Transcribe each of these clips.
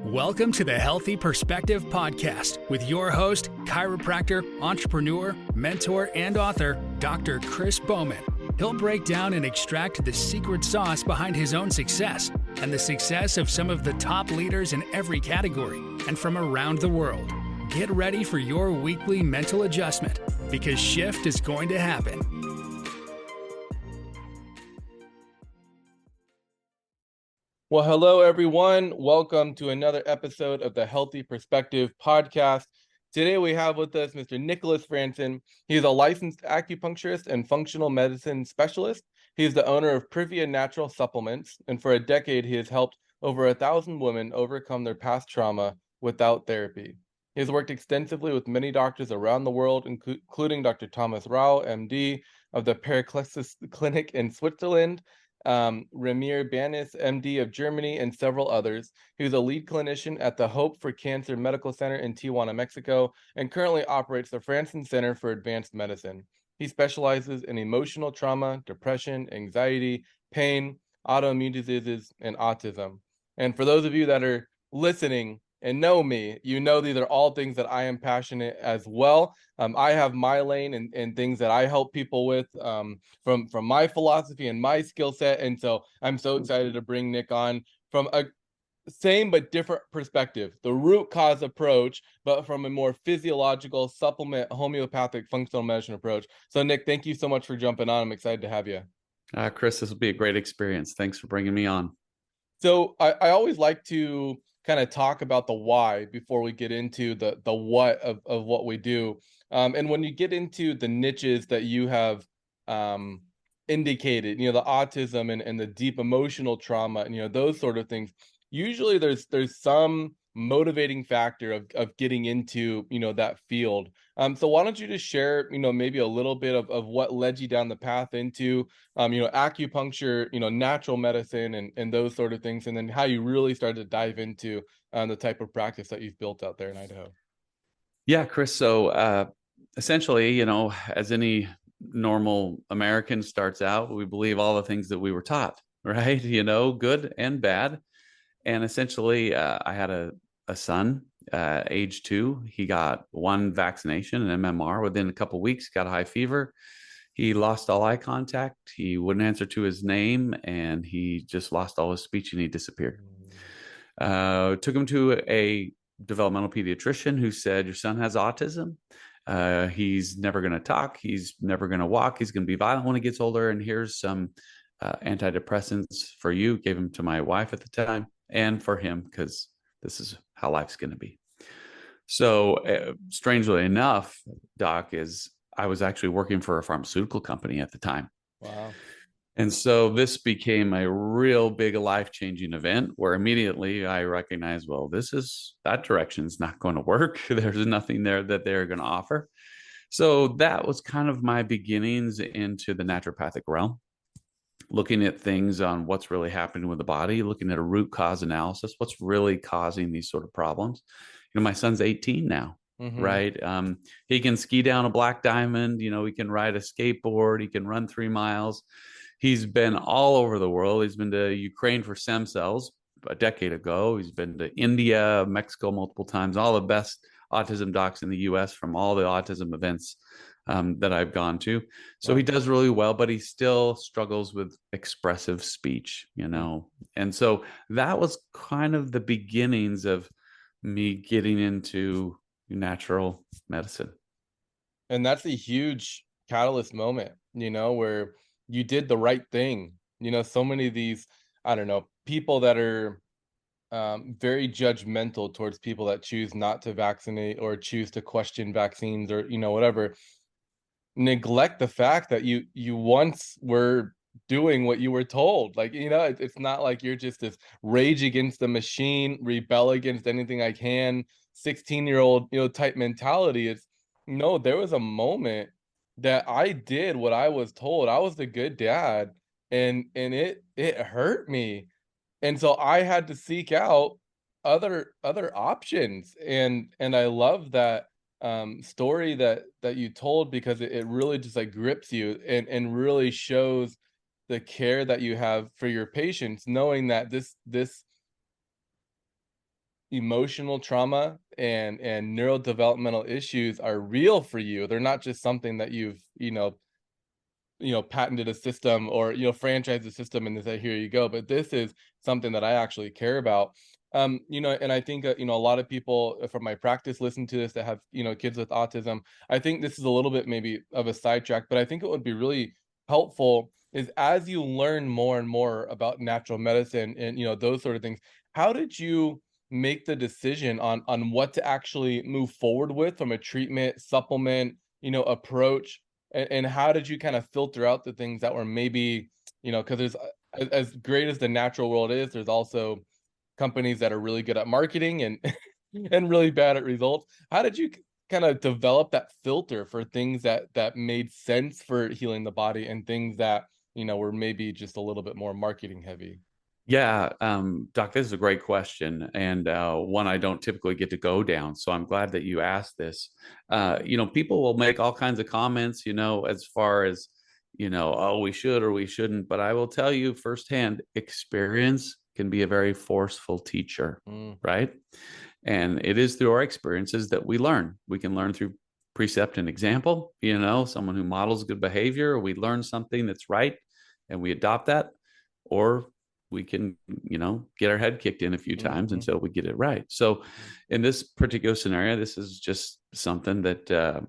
Welcome to the Healthy Perspective Podcast with your host, chiropractor, entrepreneur, mentor, and author, Dr. Chris Bowman. He'll break down and extract the secret sauce behind his own success and the success of some of the top leaders in every category and from around the world. Get ready for your weekly mental adjustment because shift is going to happen. Well, hello, everyone. Welcome to another episode of the Healthy Perspective Podcast. Today we have with us Mr. Nick Fransen. He is a licensed acupuncturist and functional medicine specialist. He is the owner of Privia Natural Supplements, and for a decade he has helped over 1,000 women overcome their past trauma without therapy. He has worked extensively with many doctors around the world, including Dr. Thomas Rau, MD, of the Paracelsus Clinic in Switzerland, Ramir Banis, MD of Germany, and several others. He was a lead clinician at the Hope for Cancer Medical Center in Tijuana, Mexico, and currently operates the Fransen Center for Advanced Medicine. He specializes in emotional trauma, depression, anxiety, pain, autoimmune diseases, and autism. And for those of you that are listening and know me, you know these are all things that I am passionate as well. I have my lane and things that I help people with from my philosophy and my skill set. And so I'm so excited to bring Nick on from a same but different perspective, the root cause approach, but from a more physiological, supplement, homeopathic, functional medicine approach. So Nick, thank you so much for jumping on. I'm excited to have you. Chris, this will be a great experience. Thanks for bringing me on. So I always like to kind of talk about the why before we get into the what of what we do. And when you get into the niches that you have indicated, the autism and the deep emotional trauma and, those sort of things, usually there's some motivating factor of getting into, that field. So why don't you just share, maybe a little bit of what led you down the path into, acupuncture, natural medicine and those sort of things, and then how you really started to dive into the type of practice that you've built out there in Idaho. Yeah, Chris. So essentially, as any normal American starts out, we believe all the things that we were taught, right? Good and bad. And essentially, I had a son, age 2. He got one vaccination, an MMR. Within a couple of weeks, got a high fever. He lost all eye contact. He wouldn't answer to his name, and he just lost all his speech, and he disappeared. Took him to a developmental pediatrician who said, your son has autism. He's never going to talk. He's never going to walk. He's going to be violent when he gets older. And here's some antidepressants for you. Gave him to my wife at the time and for him, because this is how life's going to be. So strangely enough, Doc, I was actually working for a pharmaceutical company at the time. Wow. And so this became a real big life-changing event where immediately I recognized, well, that direction's not going to work. There's nothing there that they're going to offer. So that was kind of my beginnings into the naturopathic realm, looking at things on what's really happening with the body, looking at a root cause analysis, what's really causing these sort of problems. My son's 18 now. Mm-hmm. Right. He can ski down a black diamond, he can ride a skateboard, he can run 3 miles. He's been all over the world. He's been to Ukraine for stem cells a decade ago. He's been to India, Mexico multiple times, all the best autism docs in the US from all the autism events that I've gone to. So wow. He does really well, but he still struggles with expressive speech, And so that was kind of the beginnings of me getting into natural medicine. And that's a huge catalyst moment, where you did the right thing. So many of these, people that are very judgmental towards people that choose not to vaccinate or choose to question vaccines or, whatever, neglect the fact that you once were doing what you were told. Like, it's not like you're just this rage against the machine, rebel against anything I can, 16-year-old, type mentality. It's no, there was a moment that I did what I was told. I was the good dad, and it hurt me. And so I had to seek out other options. And I love that story that you told, because it really just like grips you and really shows the care that you have for your patients, knowing that this emotional trauma and neurodevelopmental issues are real for you. They're not just something that you've, patented a system or, franchised a system and they say, here you go. But this is something that I actually care about. And I think, a lot of people from my practice listen to this that have, kids with autism. I think this is a little bit maybe of a sidetrack, but I think it would be really helpful is as you learn more and more about natural medicine and, those sort of things, how did you make the decision on what to actually move forward with from a treatment, supplement, approach? And how did you kind of filter out the things that were maybe, because there's as great as the natural world is, there's also companies that are really good at marketing and and really bad at results. How did you kind of develop that filter for things that made sense for healing the body and things that, were maybe just a little bit more marketing heavy? Yeah, Doc, this is a great question, and one I don't typically get to go down. So I'm glad that you asked this. People will make all kinds of comments, as far as, oh, we should or we shouldn't. But I will tell you firsthand, experience can be a very forceful teacher, right? And it is through our experiences that we learn. We can learn through precept and example, someone who models good behavior. We learn something that's right and we adopt that, or we can, get our head kicked in a few times until we get it right. So in this particular scenario, this is just something that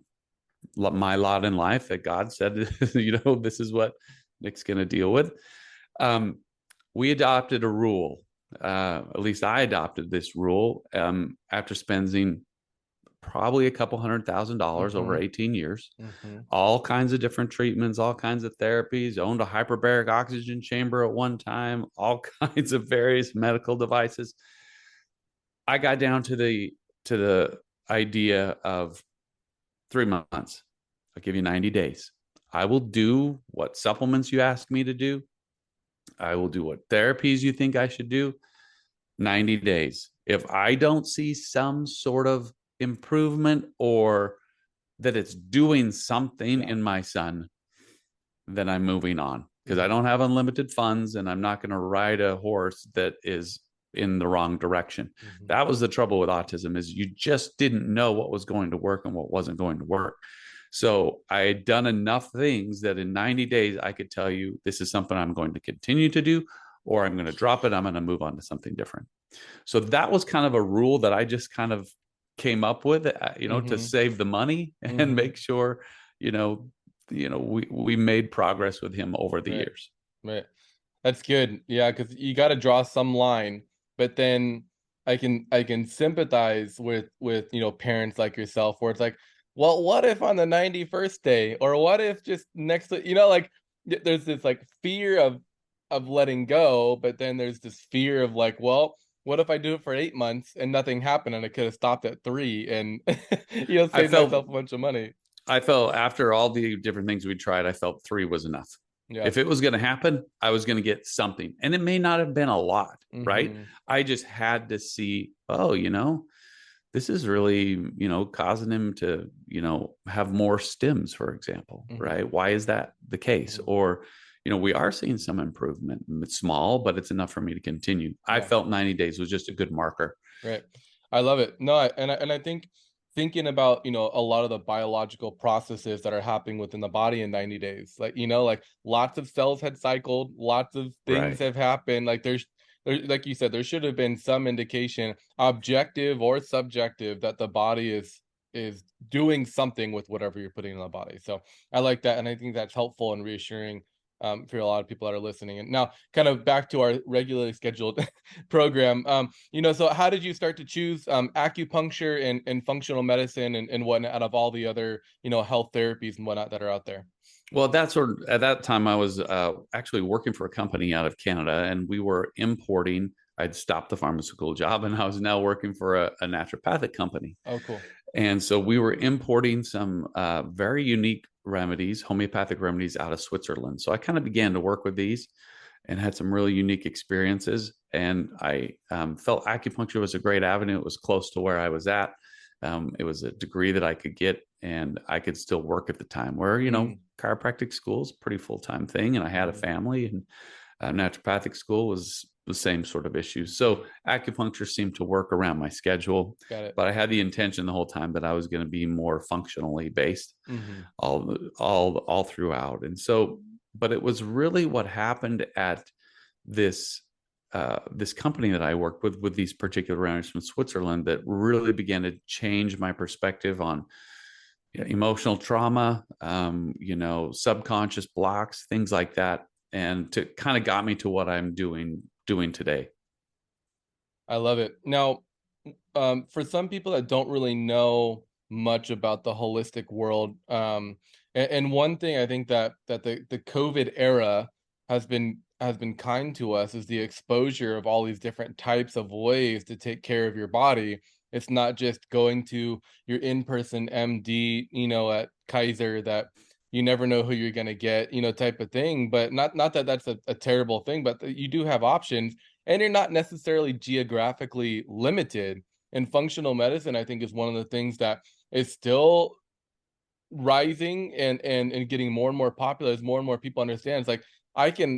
my lot in life that God said, this is what Nick's going to deal with. We adopted a rule. At least I adopted this rule after spending probably a couple $100,000 over 18 years, all kinds of different treatments, all kinds of therapies, owned a hyperbaric oxygen chamber at one time, all kinds of various medical devices. I got down to the idea of 3 months. I'll give you 90 days. I will do what supplements you ask me to do. I will do what therapies you think I should do. 90 days. If I don't see some sort of improvement or that it's doing something in my son, then I'm moving on, because I don't have unlimited funds and I'm not going to ride a horse that is in the wrong direction. That was the trouble with autism, is you just didn't know what was going to work and what wasn't going to work. So I had done enough things that in 90 days, I could tell you, this is something I'm going to continue to do, or I'm going to drop it. I'm going to move on to something different. So that was kind of a rule that I just kind of came up with, to save the money and make sure, we made progress with him over the years. Right. That's good. Yeah. Cause you got to draw some line, but then I can sympathize with, parents like yourself where it's like, well, what if on the 91st day, or what if just next, like there's this like fear of letting go, but then there's this fear of like, well, what if I do it for 8 months and nothing happened and I could have stopped at 3 and, saved myself a bunch of money. I felt after all the different things we tried, I felt 3 was enough. Yeah. If it was going to happen, I was going to get something, and it may not have been a lot, right? I just had to see, this is really, causing him to, have more stims, for example, right? Why is that the case? Or, we are seeing some improvement. It's small, but it's enough for me to continue. I felt 90 days was just a good marker. Right. I love it. No, I think thinking about, a lot of the biological processes that are happening within the body in 90 days, like, like lots of cells had cycled, lots of things have happened. Like there's, like you said, there should have been some indication, objective or subjective, that the body is doing something with whatever you're putting in the body. So I like that. And I think that's helpful and reassuring for a lot of people that are listening. And now kind of back to our regularly scheduled program, so how did you start to choose acupuncture and functional medicine and whatnot out of all the other, health therapies and whatnot that are out there? Well, at that time, I was actually working for a company out of Canada, and we were importing. I'd stopped the pharmaceutical job, and I was now working for a naturopathic company. Oh, cool. And so we were importing some very unique remedies, homeopathic remedies, out of Switzerland. So I kind of began to work with these and had some really unique experiences. And I felt acupuncture was a great avenue. It was close to where I was at. It was a degree that I could get, and I could still work at the time, where, chiropractic school is a pretty full-time thing. And I had a family, and naturopathic school was the same sort of issues. So acupuncture seemed to work around my schedule, Got it. but I had the intention the whole time that I was going to be more functionally based all throughout. And so, but it was really what happened at this this company that I worked with these particular runners from Switzerland that really began to change my perspective on emotional trauma, subconscious blocks, things like that, and to kind of got me to what I'm doing today. I love it. Now, for some people that don't really know much about the holistic world, and one thing I think that the COVID era has been kind to us is the exposure of all these different types of ways to take care of your body. It's not just going to your in-person MD, at Kaiser, that you never know who you're going to get, type of thing. But not that that's a terrible thing, but you do have options, and you're not necessarily geographically limited. And functional medicine, I think, is one of the things that is still rising and getting more and more popular as more and more people understand. It's like,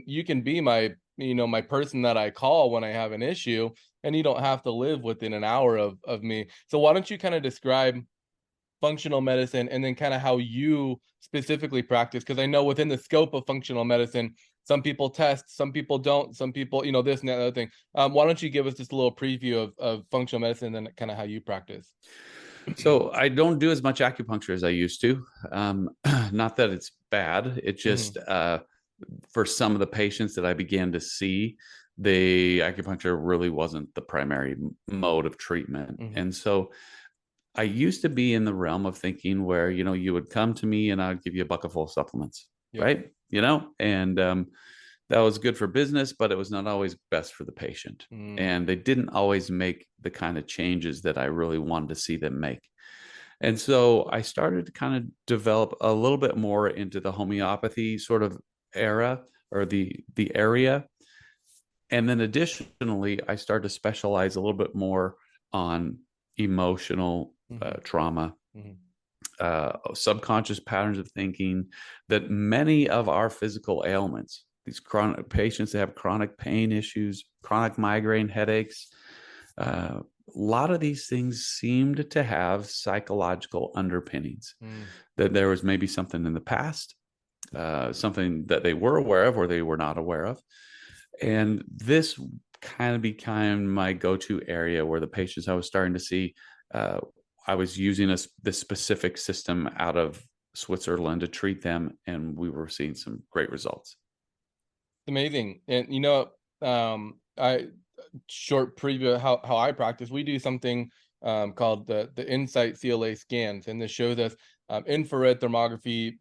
you can be my, my person that I call when I have an issue, and you don't have to live within an hour of me. So why don't you kind of describe functional medicine, and then kind of how you specifically practice? Because I know within the scope of functional medicine, some people test, some people don't, some people, this and that other thing. Why don't you give us just a little preview of functional medicine, and then kind of how you practice? So I don't do as much acupuncture as I used to. Not that it's bad. It just for some of the patients that I began to see, the acupuncture really wasn't the primary mode of treatment. And so I used to be in the realm of thinking where, you would come to me and I'd give you a bucket full of supplements, right? And that was good for business, but it was not always best for the patient. And they didn't always make the kind of changes that I really wanted to see them make. And so I started to kind of develop a little bit more into the homeopathy sort of era, or the area. And then additionally, I started to specialize a little bit more on emotional trauma, subconscious patterns of thinking, that many of our physical ailments, these chronic patients that have chronic pain issues, chronic migraine headaches, a lot of these things seemed to have psychological underpinnings, that there was maybe something in the past, something that they were aware of or they were not aware of. And this kind of became my go-to area where the patients I was starting to see, I was using this specific system out of Switzerland to treat them, and we were seeing some great results. Amazing. And I short preview of how I practice. We do something called the Insight CLA scans, and this shows us infrared thermography,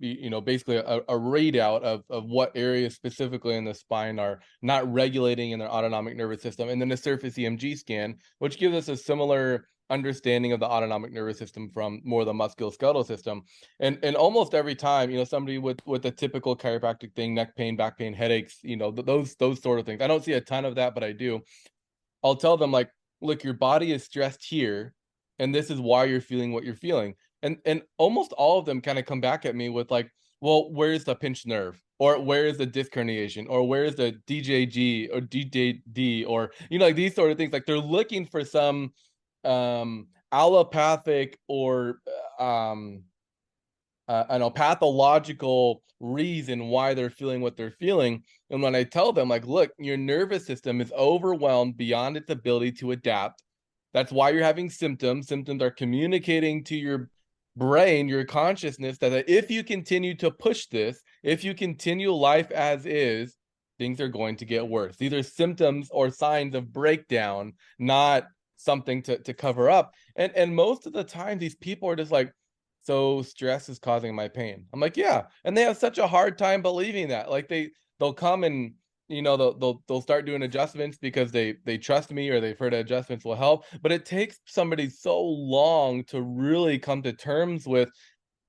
basically a readout of what areas specifically in the spine are not regulating in their autonomic nervous system, and then a surface EMG scan, which gives us a similar understanding of the autonomic nervous system from more the musculoskeletal system. And almost every time, somebody with a typical chiropractic thing, neck pain, back pain, headaches, those sort of things, I don't see a ton of that, but I do. I'll tell them, like, look, your body is stressed here, and this is why you're feeling what you're feeling. And almost all of them kind of come back at me with like, well, where's the pinched nerve? Or where is the disc herniation? Or where is the DJG or DJD? Or, like these sort of things. Like, they're looking for some allopathic or pathological reason why they're feeling what they're feeling. And when I tell them, like, look, your nervous system is overwhelmed beyond its ability to adapt. That's why you're having symptoms. Symptoms are communicating to your brain, your consciousness, that if you continue to push this, if you continue life as is, things are going to get worse. These are symptoms or signs of breakdown, not something to cover up. And most of the time, these people are just like, so stress is causing my pain. I'm like, yeah. And they have such a hard time believing that. Like, they'll come and they'll start doing adjustments because they trust me, or they've heard adjustments will help. But it takes somebody so long to really come to terms with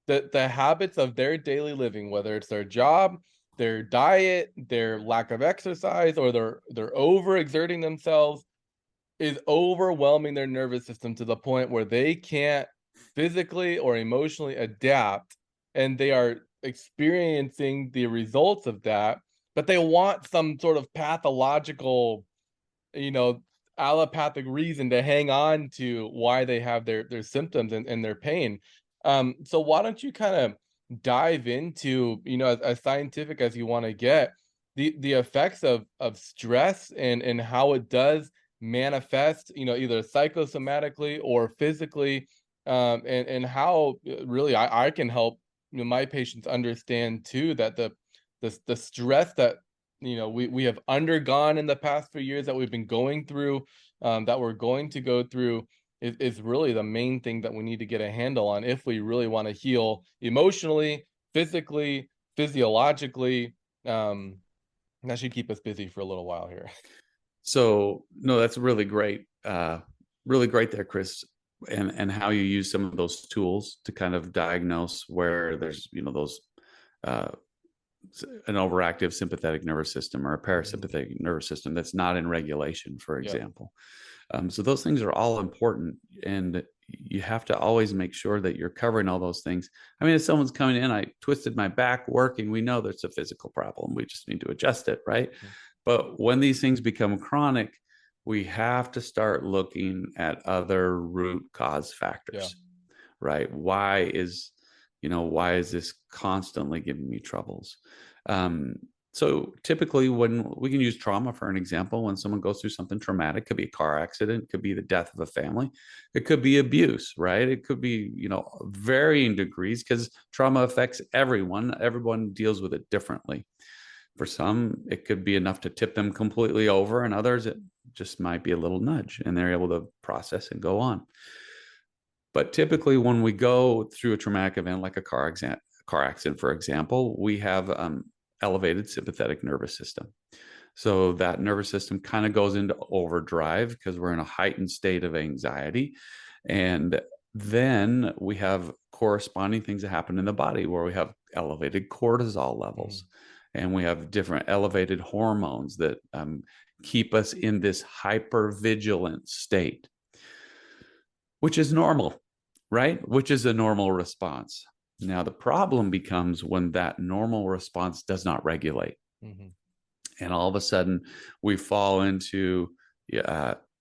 the habits of their daily living, whether it's their job, their diet, their lack of exercise, or they're overexerting themselves, is overwhelming their nervous system to the point where they can't physically or emotionally adapt, and they are experiencing the results of that. But they want some sort of pathological allopathic reason to hang on to why they have their symptoms and their pain. So why don't you kind of dive into, as scientific as you want to get, the effects of stress and how it does manifest, either psychosomatically or physically, and how really I can help my patients understand too that the stress that we have undergone in the past few years, that we've been going through, that we're going to go through, is really the main thing that we need to get a handle on if we really want to heal emotionally, physically, physiologically. That should keep us busy for a little while here. So no, that's really great. Really great there, Chris. And how you use some of those tools to kind of diagnose where there's, those an overactive sympathetic nervous system or a parasympathetic nervous system that's not in regulation, for example. So those things are all important, and you have to always make sure that you're covering all those things. I mean, if someone's coming in, I twisted my back working, we know there's a physical problem. We just need to adjust it, right? Mm-hmm. But when these things become chronic, we have to start looking at other root cause factors, right? Why is this constantly giving me troubles? So typically, when we can use trauma for an example, when someone goes through something traumatic, it could be a car accident, it could be the death of a family, it could be abuse, right? It could be, varying degrees, because trauma affects everyone. Everyone deals with it differently. For some, it could be enough to tip them completely over, and others, it just might be a little nudge, and they're able to process and go on. But typically, when we go through a traumatic event like a car accident, for example, we have elevated sympathetic nervous system. So that nervous system kind of goes into overdrive because we're in a heightened state of anxiety. And then we have corresponding things that happen in the body where we have elevated cortisol levels. And we have different elevated hormones that keep us in this hypervigilant state, which is normal, right? Which is a normal response. Now, the problem becomes when that normal response does not regulate. Mm-hmm. And all of a sudden, we fall into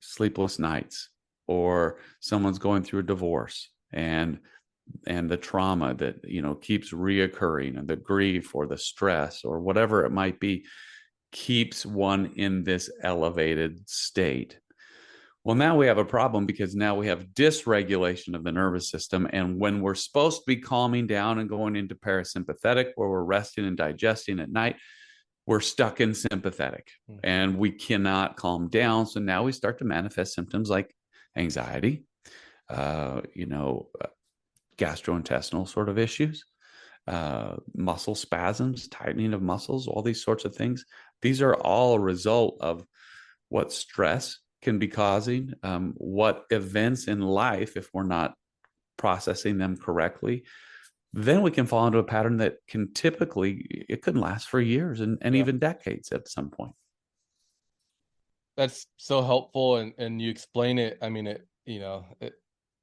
sleepless nights, or someone's going through a divorce, and the trauma that keeps reoccurring, and the grief or the stress or whatever it might be keeps one in this elevated state. Well, now we have a problem, because now we have dysregulation of the nervous system. And when we're supposed to be calming down and going into parasympathetic, where we're resting and digesting at night, we're stuck in sympathetic, and we cannot calm down. So now we start to manifest symptoms like anxiety, gastrointestinal sort of issues, muscle spasms, tightening of muscles, all these sorts of things. These are all a result of what stress can be causing, what events in life, if we're not processing them correctly, then we can fall into a pattern that can typically, it can last for years and even decades at some point. That's so helpful, and you explain it. I mean, it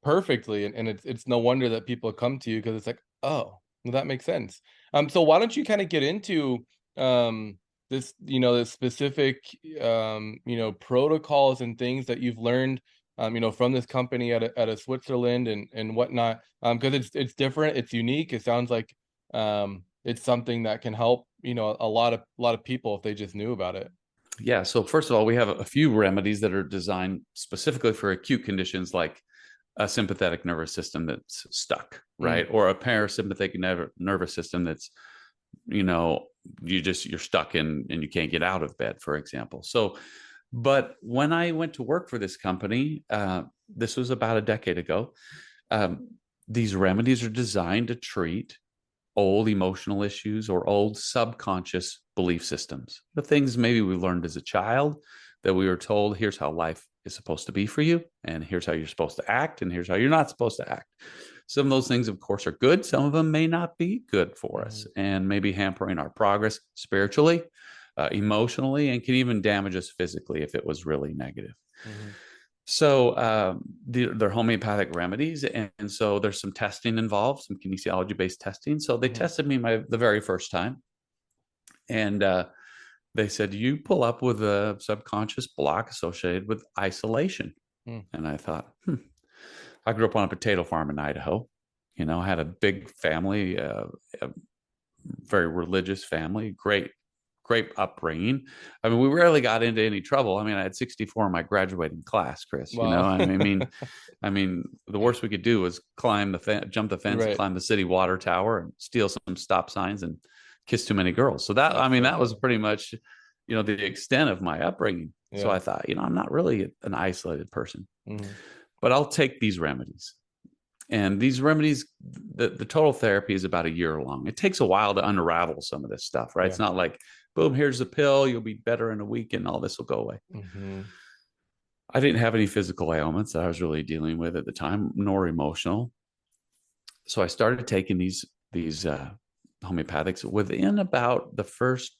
perfectly, and it's no wonder that people come to you, because it's like, oh, well, that makes sense. So why don't you kind of get into this, the specific protocols and things that you've learned from this company out of Switzerland and whatnot, because it's different, it's unique. It sounds like it's something that can help a lot of people if they just knew about it. Yeah. So first of all, we have a few remedies that are designed specifically for acute conditions, like a sympathetic nervous system that's stuck, right? Or a parasympathetic nervous system that's, you're stuck in and you can't get out of bed, for example. So, but when I went to work for this company, this was about a decade ago, these remedies are designed to treat old emotional issues or old subconscious belief systems. The things maybe we learned as a child, that we were told, here's how life is supposed to be for you, and here's how you're supposed to act, and here's how you're not supposed to act. Some of those things, of course, are good. Some of them may not be good for us, and maybe hampering our progress spiritually, emotionally, and can even damage us physically if it was really negative. So they're homeopathic remedies, and so there's some testing involved, some kinesiology-based testing. So they tested me the very first time, and they said, you pull up with a subconscious block associated with isolation. And I thought, I grew up on a potato farm in Idaho. I had a big family, a very religious family, great upbringing. I mean, we rarely got into any trouble. I mean, I had 64 in my graduating class, Chris. Wow. I mean, the worst we could do was jump the fence, Right. climb the city water tower, and steal some stop signs and kiss too many girls. So that, That's that was funny. pretty much, the extent of my upbringing. So Yeah. I thought, I'm not really an isolated person, Mhm. but I'll take these remedies. And these remedies, the total therapy is about a year long. It takes a while to unravel some of this stuff, right? Yeah. It's not like, boom, here's the pill, you'll be better in a week and all this will go away. Mhm. I didn't have any physical ailments that I was really dealing with at the time, nor emotional. So I started taking these homeopathics. Within about the first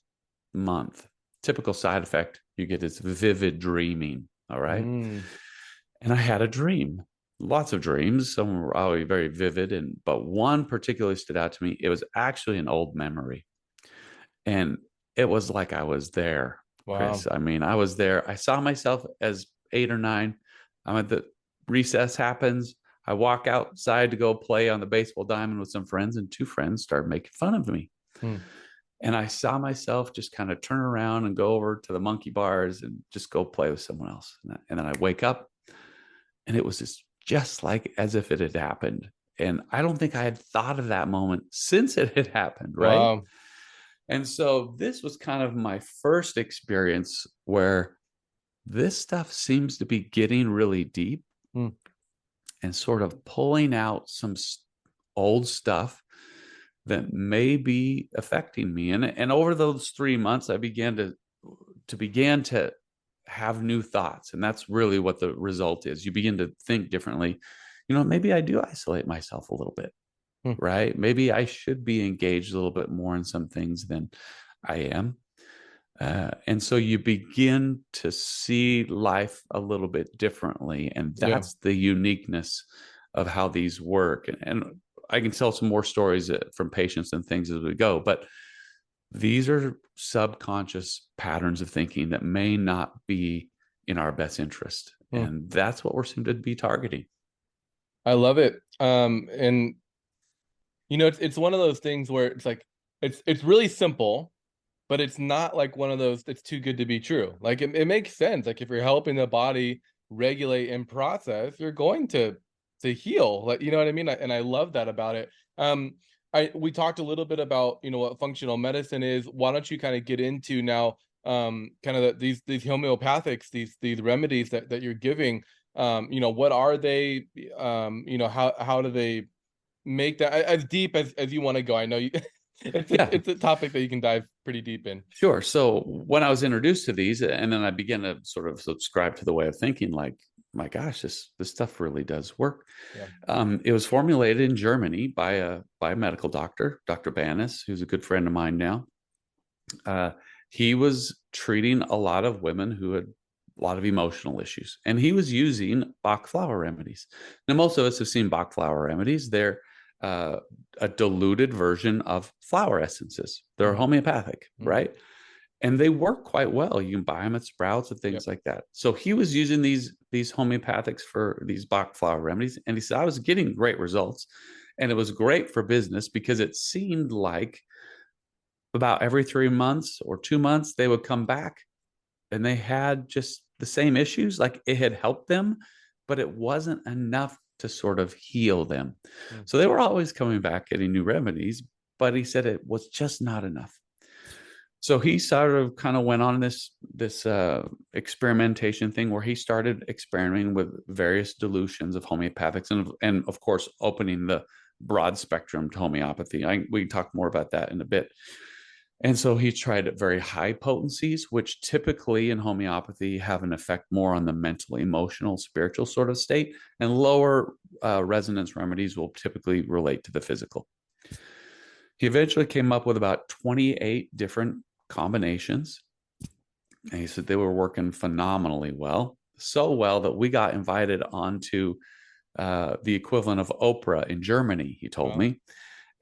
month, typical side effect you get is vivid dreaming. All right. Mm. And I had a dream, lots of dreams. Some were always very vivid, but one particularly stood out to me. It was actually an old memory. And it was like I was there, Wow. Chris. I mean, I was there. I saw myself as 8 or 9. I'm at the recess happens. I walk outside to go play on the baseball diamond with some friends, and 2 friends started making fun of me. And I saw myself just kind of turn around and go over to the monkey bars and just go play with someone else. And then I wake up, and it was just like as if it had happened. And I don't think I had thought of that moment since it had happened, right? Wow. And so this was kind of my first experience where this stuff seems to be getting really deep and sort of pulling out some old stuff that may be affecting me. And over those 3 months, I began to have new thoughts. And that's really what the result is. You begin to think differently. Maybe I do isolate myself a little bit, right? Maybe I should be engaged a little bit more in some things than I am. And so you begin to see life a little bit differently. And that's the uniqueness of how these work. And I can tell some more stories from patients and things as we go, but these are subconscious patterns of thinking that may not be in our best interest. And that's what we're seem to be targeting. I love it. And it's one of those things where it's like, it's really simple, but it's not like one of those that's too good to be true. Like it makes sense. Like if you're helping the body regulate and process, you're going to heal. Like, you know what I mean? And I love that about it. We talked a little bit about, what functional medicine is. Why don't you kind of get into now, kind of these homeopathics, these remedies that you're giving, what are they, how do they make that as deep as you want to go? I know you it's a topic that you can dive pretty deep in. Sure. So when I was introduced to these, and then I began to sort of subscribe to the way of thinking, like, my gosh, this stuff really does work. It was formulated in Germany by a medical doctor, Dr. Banis, who's a good friend of mine now. He was treating a lot of women who had a lot of emotional issues, and he was using Bach flower remedies. Now, most of us have seen Bach flower remedies. They're a diluted version of flower essences. They're homeopathic, right? And they work quite well. You can buy them at Sprouts and things like that. So he was using these homeopathics for these Bach flower remedies. And he said, I was getting great results. And it was great for business because it seemed like about every 3 months or 2 months, they would come back and they had just the same issues. Like it had helped them, but it wasn't enough to sort of heal them. So they were always coming back getting new remedies, but he said it was just not enough. So he sort of kind of went on this experimentation thing where he started experimenting with various dilutions of homeopathics and of course opening the broad spectrum to homeopathy. We can talk more about that in a bit. And so he tried very high potencies, which typically in homeopathy have an effect more on the mental, emotional, spiritual sort of state, and lower resonance remedies will typically relate to the physical. He eventually came up with about 28 different combinations. And he said they were working phenomenally well, so well that we got invited onto the equivalent of Oprah in Germany, he told me.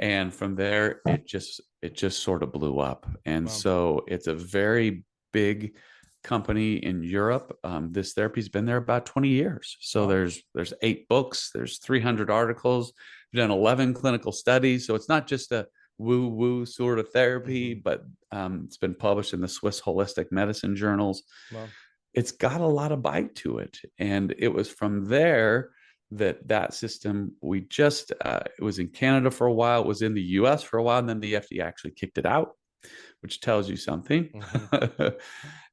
And from there, it just sort of blew up. And Wow. so it's a very big company in Europe. This therapy's been there about 20 years. So Wow. there's 8 books, there's 300 articles, we've done 11 clinical studies. So it's not just a woo-woo sort of therapy, but it's been published in the Swiss Holistic Medicine journals. Wow. It's got a lot of bite to it. And it was from there that system, we just, it was in Canada for a while, it was in the US for a while, and then the FDA actually kicked it out, which tells you something.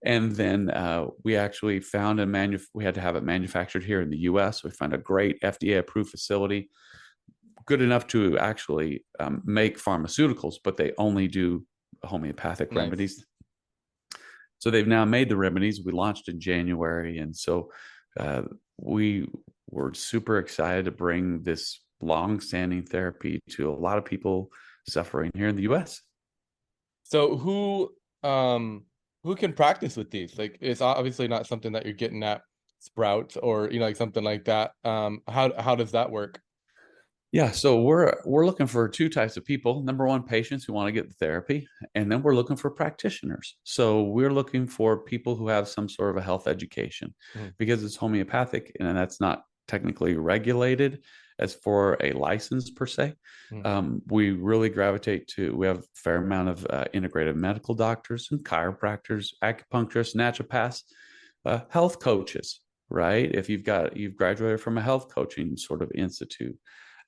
And then we actually found we had to have it manufactured here in the US. We found a great FDA approved facility, good enough to actually make pharmaceuticals, but they only do homeopathic remedies. So they've now made the remedies. We launched in January. And so we were super excited to bring this long-standing therapy to a lot of people suffering here in the US. So who can practice with these? Like, it's obviously not something that you're getting at Sprouts or, like something like that. How does that work? Yeah, so we're looking for 2 types of people. Number one, patients who want to get the therapy, and then we're looking for practitioners. So we're looking for people who have some sort of a health education, because it's homeopathic and that's not technically regulated as for a license per se. We really gravitate to, we have a fair amount of integrative medical doctors and chiropractors, acupuncturists, naturopaths, health coaches, right? If you've graduated from a health coaching sort of institute,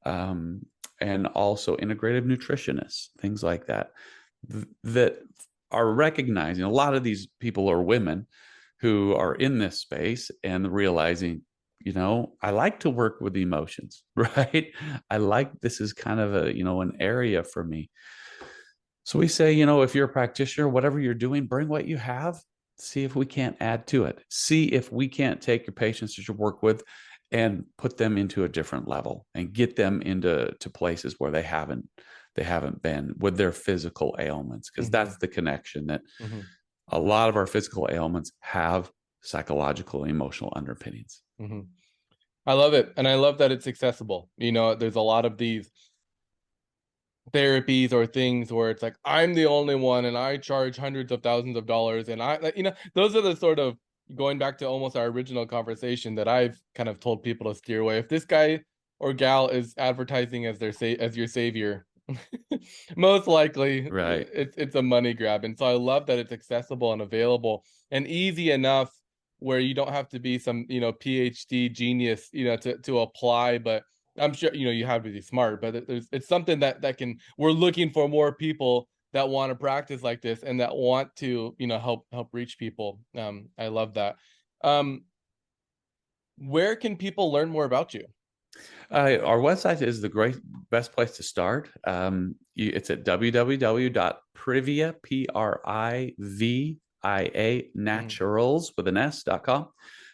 and also integrative nutritionists, things like that, that are recognizing a lot of these people are women who are in this space and realizing, I like to work with emotions, right? This is kind of an area for me. So we say, if you're a practitioner, whatever you're doing, bring what you have, see if we can't add to it. See if we can't take your patients that you work with and put them into a different level and get them into places where they haven't been with their physical ailments, because that's the connection, that a lot of our physical ailments have psychological, emotional underpinnings. I love it. And I love that it's accessible. There's a lot of these therapies or things where it's like, I'm the only one and I charge hundreds of thousands of dollars. And those are the sort of, going back to almost our original conversation, that I've kind of told people to steer away. If this guy or gal is advertising as as your savior, most likely Right. it's a money grab. And so I love that it's accessible and available and easy enough where you don't have to be some PhD genius to apply. But I'm sure you have to be smart, but it's something that we're looking for more people that want to practice like this and that want to help reach people. I love that. Where can people learn more about you? Our website is the best place to start. It's at www.privia, PRIVIA, naturals with an S.com.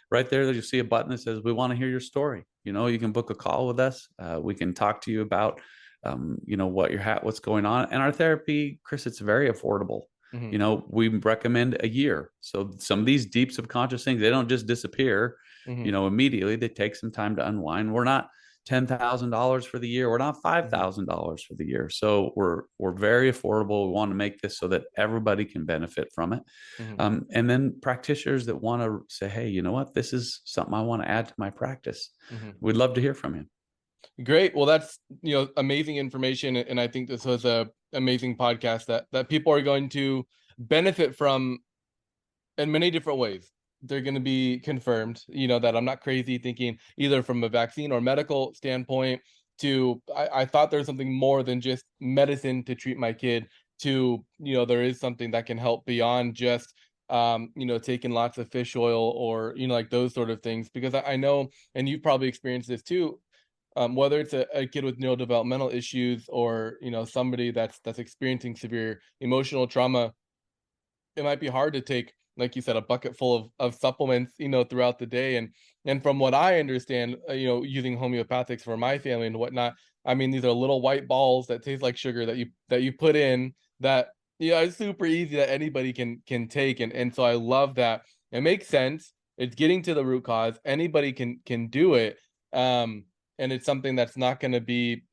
Right there, you'll see a button that says, we want to hear your story. You can book a call with us. We can talk to you about, what's going on. And our therapy, Chris, it's very affordable. We recommend a year. So some of these deep subconscious things, they don't just disappear, immediately. They take some time to unwind. We're not $10,000 for the year. We're not $5,000 for the year. So we're very affordable. We want to make this so that everybody can benefit from it. And then practitioners that want to say, hey, you know what, this is something I want to add to my practice. We'd love to hear from you. Great. Well, that's amazing information, and I think this was a amazing podcast that people are going to benefit from in many different ways. They're going to be confirmed, that I'm not crazy thinking either from a vaccine or medical standpoint to I thought there's something more than just medicine to treat my kid, to there is something that can help beyond just taking lots of fish oil or like those sort of things. Because I know, and you've probably experienced this too, whether it's a kid with neurodevelopmental issues or somebody that's experiencing severe emotional trauma, it might be hard to take, like you said, a bucket full of supplements throughout the day. And from what I understand, using homeopathics for my family and whatnot, I mean, these are little white balls that taste like sugar that you put in, that it's super easy, that anybody can take. And so I love that. It makes sense. It's getting to the root cause. Anybody can do it. And it's something that's not going to be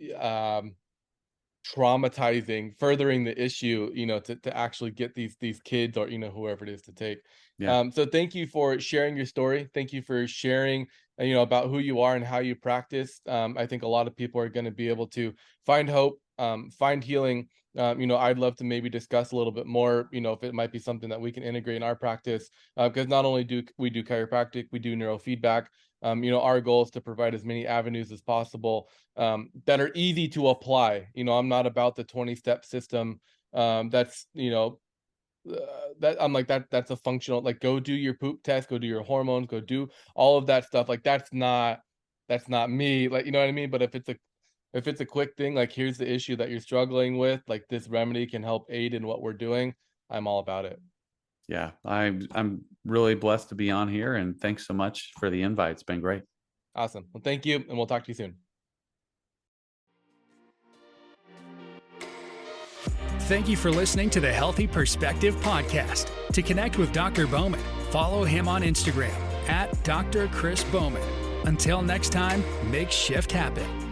traumatizing, furthering the issue, to actually get these kids or, whoever it is to take. Yeah. So thank you for sharing your story. Thank you for sharing, about who you are and how you practice. I think a lot of people are going to be able to find hope, find healing. I'd love to maybe discuss a little bit more, if it might be something that we can integrate in our practice, because not only do we do chiropractic, we do neurofeedback. Our goal is to provide as many avenues as possible that are easy to apply. I'm not about the 20-step system. That's, that I'm like, that's a functional, like, go do your poop test, go do your hormones, go do all of that stuff. Like, that's not me. Like, you know what I mean? But if it's a quick thing, like, here's the issue that you're struggling with, like, this remedy can help aid in what we're doing, I'm all about it. Yeah. I'm really blessed to be on here, and thanks so much for the invite. It's been great. Awesome. Well, thank you, and we'll talk to you soon. Thank you for listening to the Healthy Perspective Podcast. To connect with Dr. Bowman, follow him on Instagram @Dr. Chris Bowman. Until next time, make shift happen.